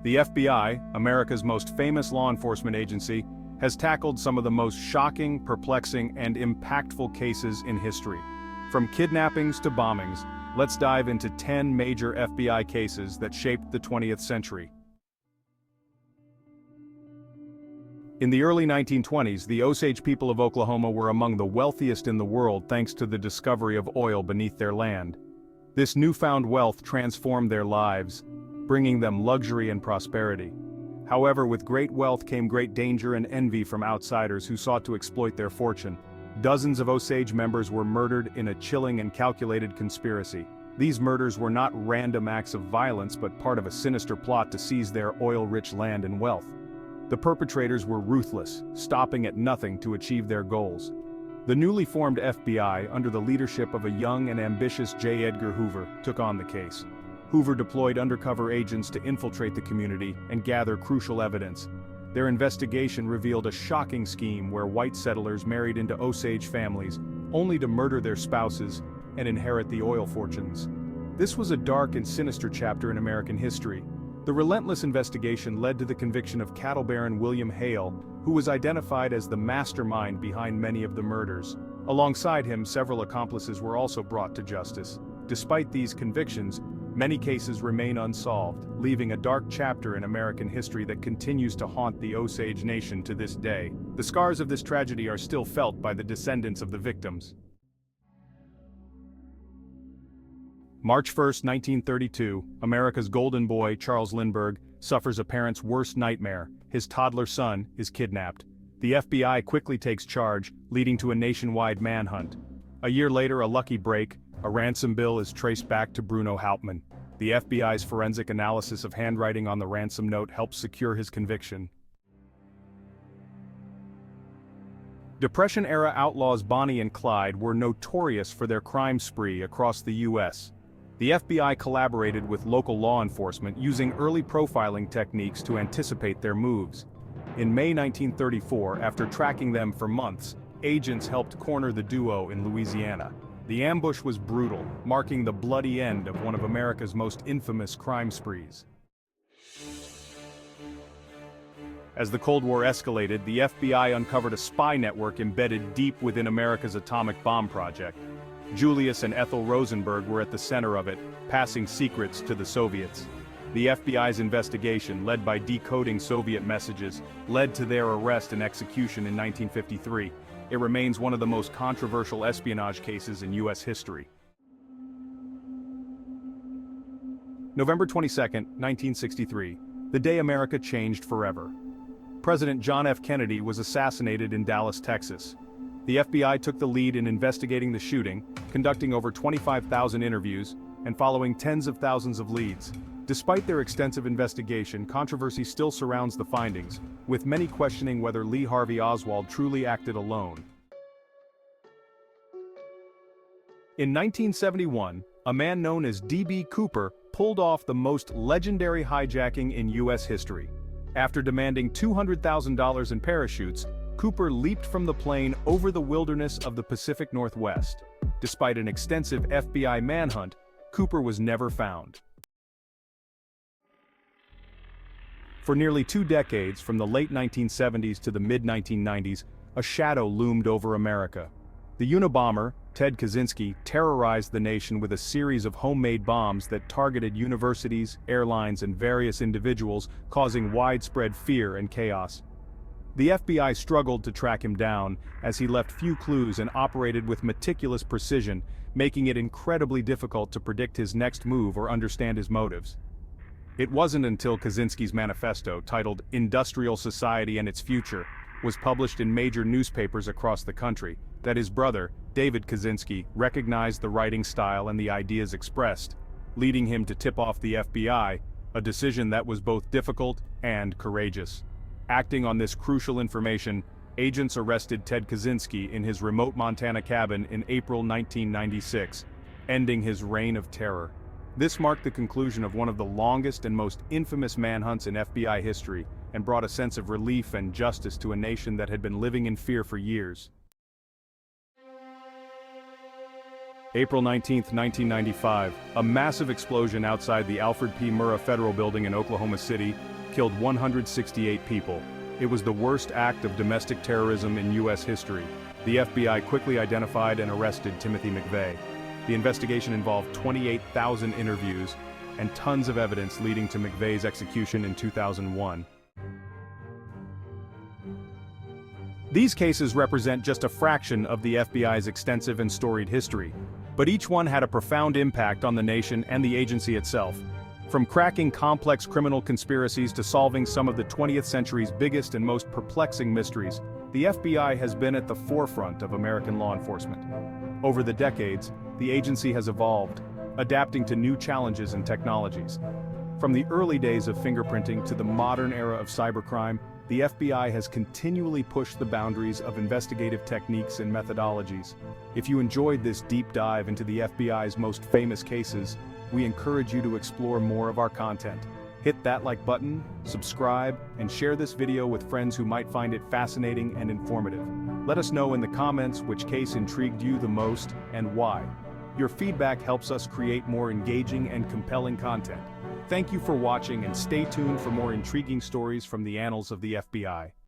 The FBI, America's most famous law enforcement agency, has tackled some of the most shocking, perplexing, and impactful cases in history. From kidnappings to bombings, let's dive into 10 major FBI cases that shaped the 20th century. In the early 1920s, the Osage people of Oklahoma were among the wealthiest in the world thanks to the discovery of oil beneath their land. This newfound wealth transformed their lives, bringing them luxury and prosperity. However, with great wealth came great danger and envy from outsiders who sought to exploit their fortune. Dozens of Osage members were murdered in a chilling and calculated conspiracy. These murders were not random acts of violence but part of a sinister plot to seize their oil-rich land and wealth. The perpetrators were ruthless, stopping at nothing to achieve their goals. The newly formed FBI, under the leadership of a young and ambitious J. Edgar Hoover, took on the case. Hoover deployed undercover agents to infiltrate the community and gather crucial evidence. Their investigation revealed a shocking scheme where white settlers married into Osage families, only to murder their spouses and inherit the oil fortunes. This was a dark and sinister chapter in American history. The relentless investigation led to the conviction of cattle baron William Hale, who was identified as the mastermind behind many of the murders. Alongside him, several accomplices were also brought to justice. Despite these convictions, many cases remain unsolved, leaving a dark chapter in American history that continues to haunt the Osage Nation to this day. The scars of this tragedy are still felt by the descendants of the victims. March 1, 1932, America's golden boy, Charles Lindbergh, suffers a parent's worst nightmare. His toddler son is kidnapped. The FBI quickly takes charge, leading to a nationwide manhunt. A year later, a lucky break, a ransom bill is traced back to Bruno Hauptmann. The FBI's forensic analysis of handwriting on the ransom note helps secure his conviction. Depression-era outlaws Bonnie and Clyde were notorious for their crime spree across the U.S. The FBI collaborated with local law enforcement using early profiling techniques to anticipate their moves. In May 1934, after tracking them for months, agents helped corner the duo in Louisiana. The ambush was brutal, marking the bloody end of one of America's most infamous crime sprees. As the Cold War escalated, the FBI uncovered a spy network embedded deep within America's atomic bomb project. Julius and Ethel Rosenberg were at the center of it, passing secrets to the Soviets. The FBI's investigation, led by decoding Soviet messages, led to their arrest and execution in 1953. It remains one of the most controversial espionage cases in U.S. history. November 22, 1963, the day America changed forever. President John F. Kennedy was assassinated in Dallas, Texas. The FBI took the lead in investigating the shooting, conducting over 25,000 interviews, and following tens of thousands of leads. Despite their extensive investigation, controversy still surrounds the findings, with many questioning whether Lee Harvey Oswald truly acted alone. In 1971, a man known as D.B. Cooper pulled off the most legendary hijacking in U.S. history. After demanding $200,000 in parachutes, Cooper leaped from the plane over the wilderness of the Pacific Northwest. Despite an extensive FBI manhunt, Cooper was never found. For nearly 2 decades, from the late 1970s to the mid-1990s, a shadow loomed over America. The Unabomber, Ted Kaczynski, terrorized the nation with a series of homemade bombs that targeted universities, airlines, and various individuals, causing widespread fear and chaos. The FBI struggled to track him down, as he left few clues and operated with meticulous precision, making it incredibly difficult to predict his next move or understand his motives. It wasn't until Kaczynski's manifesto, titled Industrial Society and Its Future, was published in major newspapers across the country, that his brother, David Kaczynski, recognized the writing style and the ideas expressed, leading him to tip off the FBI, a decision that was both difficult and courageous. Acting on this crucial information, agents arrested Ted Kaczynski in his remote Montana cabin in April 1996, ending his reign of terror. This marked the conclusion of one of the longest and most infamous manhunts in FBI history, and brought a sense of relief and justice to a nation that had been living in fear for years. April 19, 1995, a massive explosion outside the Alfred P. Murrah Federal Building in Oklahoma City killed 168 people. It was the worst act of domestic terrorism in U.S. history. The FBI quickly identified and arrested Timothy McVeigh. The investigation involved 28,000 interviews and tons of evidence leading to McVeigh's execution in 2001. These cases represent just a fraction of the FBI's extensive and storied history, but each one had a profound impact on the nation and the agency itself. From cracking complex criminal conspiracies to solving some of the 20th century's biggest and most perplexing mysteries, the FBI has been at the forefront of American law enforcement. Over the decades, the agency has evolved, adapting to new challenges and technologies. From the early days of fingerprinting to the modern era of cybercrime, the FBI has continually pushed the boundaries of investigative techniques and methodologies. If you enjoyed this deep dive into the FBI's most famous cases, we encourage you to explore more of our content. Hit that like button, subscribe, and share this video with friends who might find it fascinating and informative. Let us know in the comments which case intrigued you the most and why. Your feedback helps us create more engaging and compelling content. Thank you for watching and stay tuned for more intriguing stories from the annals of the FBI.